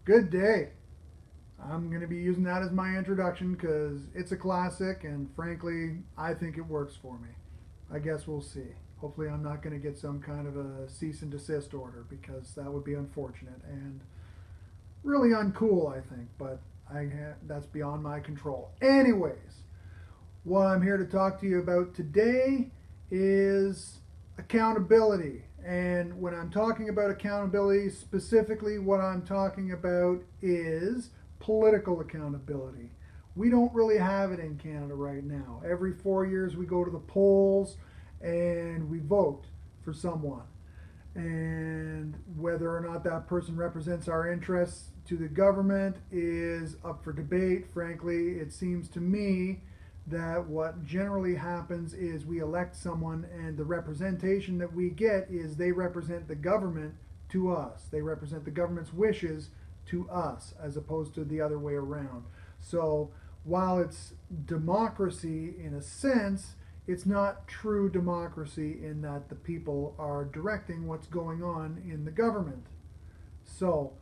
Good day. I'm going to be using that as my introduction because it's a classic and frankly, I think it works for me. I guess we'll see. Hopefully, I'm not going to get some kind of a cease and desist order because that would be unfortunate and really uncool, I think, but that's beyond my control. Anyways, what I'm here to talk to you about today is accountability. And when I'm talking about accountability, specifically what I'm talking about is political accountability. We don't really have it in Canada right now. Every 4 years we go to the polls and we vote for someone. And whether or not that person represents our interests to the government is up for debate. Frankly, it seems to me that what generally happens is we elect someone and the representation that we get is they represent the government to us. They represent the government's wishes to us as opposed to the other way around. So while it's democracy in a sense, it's not true democracy in that the people are directing what's going on in the government. So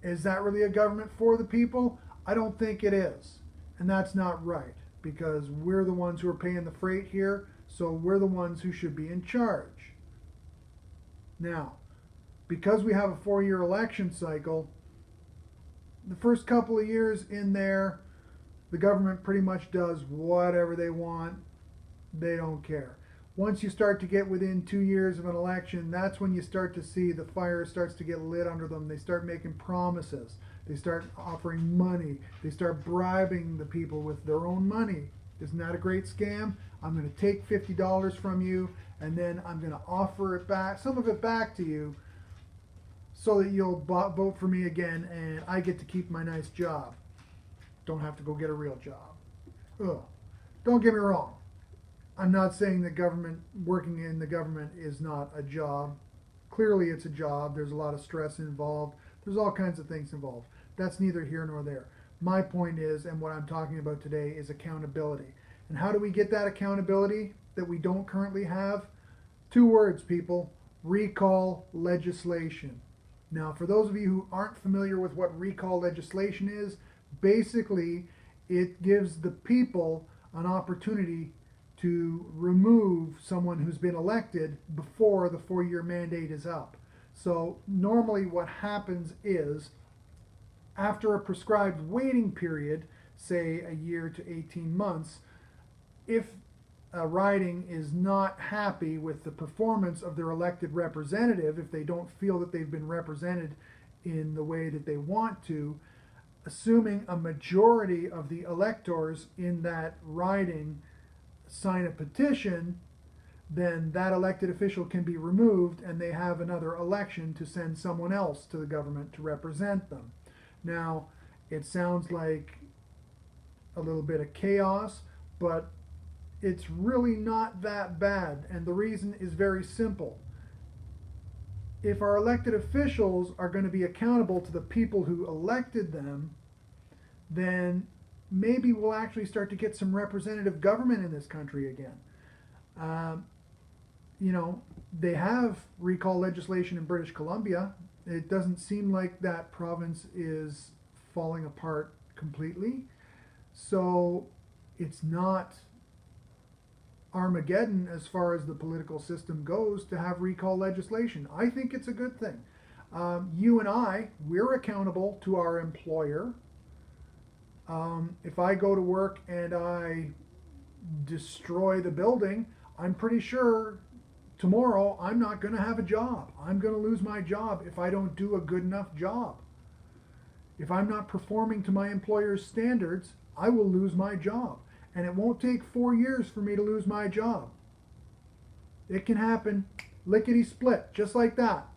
is that really a government for the people? I don't think it is. And that's not right because we're the ones who are paying the freight here, so we're the ones who should be in charge. Now, because we have a 4 year election cycle, the first couple of years in there, the government pretty much does whatever they want. They don't care. Once you start to get within 2 years of an election, that's when you start to see the fire starts to get lit under them. They start making promises. They start offering money. They start bribing the people with their own money. Isn't that a great scam? I'm going to take $50 from you and then I'm going to offer it back, some of it back to you so that you'll vote for me again and I get to keep my nice job. Don't have to go get a real job. Ugh. Don't get me wrong. I'm not saying that working in the government is not a job. Clearly it's a job. There's a lot of stress involved. There's all kinds of things involved. That's neither here nor there. My point is, and what I'm talking about today, is accountability. And how do we get that accountability that we don't currently have? 2 words, people: recall legislation. Now, for those of you who aren't familiar with what recall legislation is, basically it gives the people an opportunity to remove someone who's been elected before the 4 year mandate is up. So normally what happens is after a prescribed waiting period, say a year to 18 months, if a riding is not happy with the performance of their elected representative, if they don't feel that they've been represented in the way that they want to, assuming a majority of the electors in that riding sign a petition, then that elected official can be removed and they have another election to send someone else to the government to represent them. Now, it sounds like a little bit of chaos, but it's really not that bad, and the reason is very simple. If our elected officials are going to be accountable to the people who elected them, then maybe we'll actually start to get some representative government in this country again. They have recall legislation in British Columbia. It doesn't seem like that province is falling apart completely. So it's not Armageddon as far as the political system goes to have recall legislation. I think it's a good thing. You and we're accountable to our employer. If I go to work and I destroy the building, I'm pretty sure tomorrow I'm not going to have a job. I'm going to lose my job if I don't do a good enough job. If I'm not performing to my employer's standards, I will lose my job. And it won't take 4 years for me to lose my job. It can happen lickety split, just like that.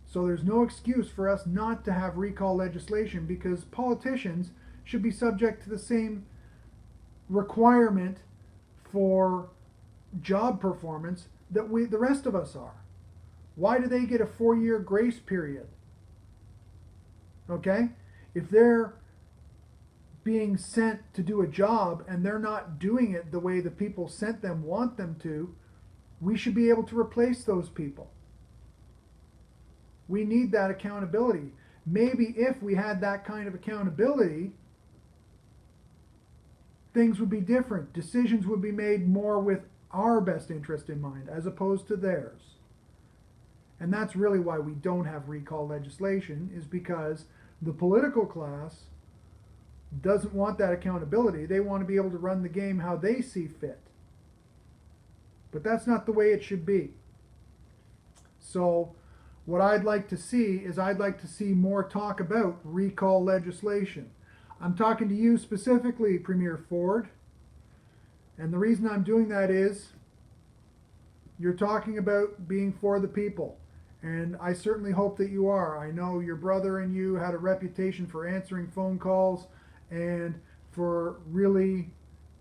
So there's no excuse for us not to have recall legislation because politicians should be subject to the same requirement for job performance that the rest of us are. Why do they get a 4 year grace period? Okay? If they're being sent to do a job and they're not doing it the way the people sent them want them to, we should be able to replace those people. We need that accountability. Maybe if we had that kind of accountability, things would be different. Decisions would be made more with our best interest in mind as opposed to theirs. And that's really why we don't have recall legislation, is because the political class doesn't want that accountability. They want to be able to run the game how they see fit. But that's not the way it should be. So what I'd like to see is I'd like to see more talk about recall legislation. I'm talking to you specifically, Premier Ford. And the reason I'm doing that is you're talking about being for the people. And I certainly hope that you are. I know your brother and you had a reputation for answering phone calls and for really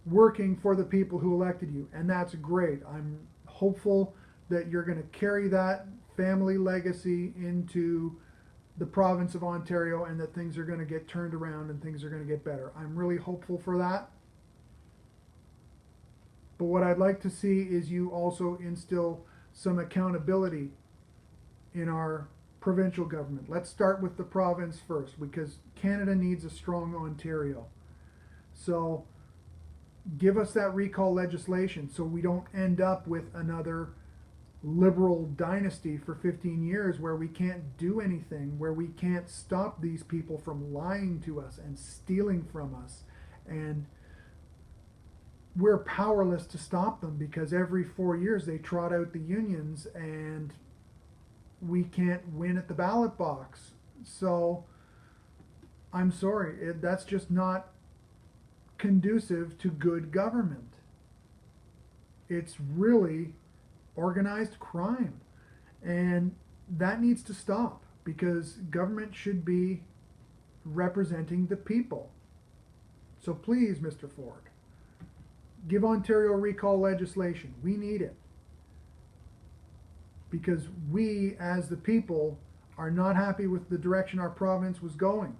working for the people who elected you. And that's great. I'm hopeful that you're going to carry that family legacy into the province of Ontario and that things are going to get turned around and things are going to get better. I'm really hopeful for that. But what I'd like to see is you also instill some accountability in our provincial government. Let's start with the province first, because Canada needs a strong Ontario. So give us that recall legislation so we don't end up with another liberal dynasty for 15 years where we can't do anything, where we can't stop these people from lying to us and stealing from us. And we're powerless to stop them because every 4 years they trot out the unions and we can't win at the ballot box. So I'm sorry, that's just not conducive to good government. It's really organized crime, and that needs to stop because government should be representing the people. So please, Mr. Ford, give Ontario recall legislation. We need it. Because we, as the people, are not happy with the direction our province was going,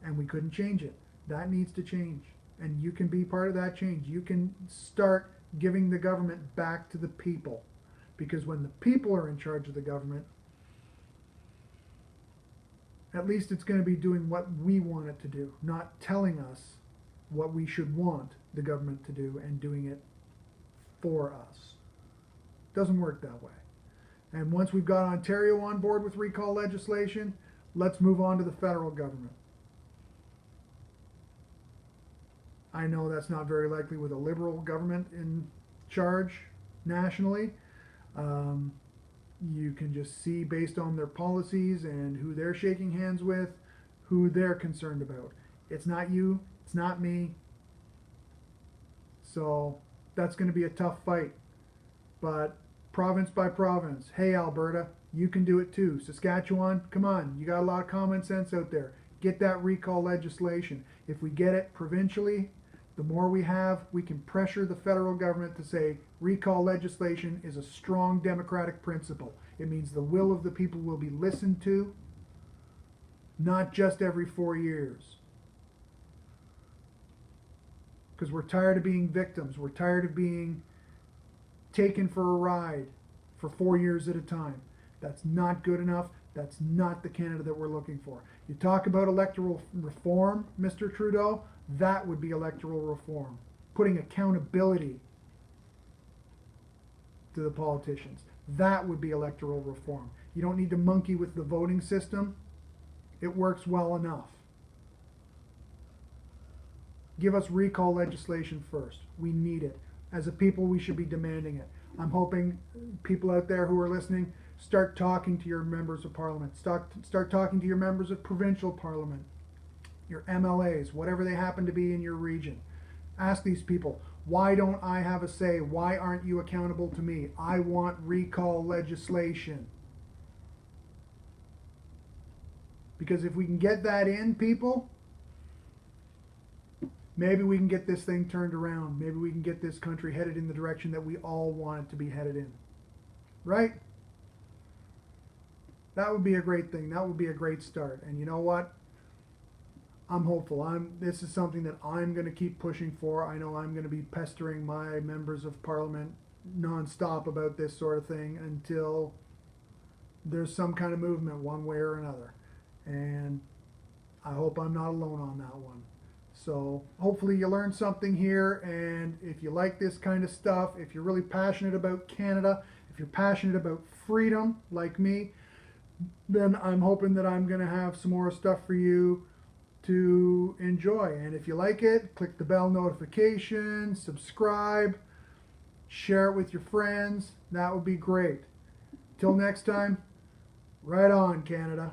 and we couldn't change it. That needs to change, and you can be part of that change. You can start giving the government back to the people, because when the people are in charge of the government, at least it's going to be doing what we want it to do, not telling us what we should want the government to do and doing it for us. It doesn't work that way. And once we've got Ontario on board with recall legislation, let's move on to the federal government. I know that's not very likely with a liberal government in charge nationally. You can just see based on their policies and who they're shaking hands with, who they're concerned about. It's not you, it's not me. So that's going to be a tough fight. But province by province, hey Alberta, you can do it too. Saskatchewan, come on, you got a lot of common sense out there. Get that recall legislation. If we get it provincially, the more we have, we can pressure the federal government to say recall legislation is a strong democratic principle. It means the will of the people will be listened to, not just every 4 years. Because we're tired of being victims. We're tired of being taken for a ride for 4 years at a time. That's not good enough. That's not the Canada that we're looking for. You talk about electoral reform, Mr. Trudeau, that would be electoral reform. Putting accountability to the politicians. That would be electoral reform. You don't need to monkey with the voting system. It works well enough. Give us recall legislation first. We need it. As a people, we should be demanding it. I'm hoping people out there who are listening start talking to your members of parliament. Start talking to your members of provincial parliament, your MLAs, whatever they happen to be in your region. Ask these people, why don't I have a say? Why aren't you accountable to me? I want recall legislation. Because if we can get that in, people, maybe we can get this thing turned around. Maybe we can get this country headed in the direction that we all want it to be headed in. Right? That would be a great thing. That would be a great start. And you know what? I'm hopeful. This is something that I'm going to keep pushing for. I know I'm going to be pestering my members of parliament nonstop about this sort of thing until there's some kind of movement one way or another. And I hope I'm not alone on that one. So hopefully you learned something here, and if you like this kind of stuff, if you're really passionate about Canada, if you're passionate about freedom like me, then I'm hoping that I'm going to have some more stuff for you to enjoy. And if you like it, click the bell notification, subscribe, share it with your friends. That would be great. Till next time, right on, Canada.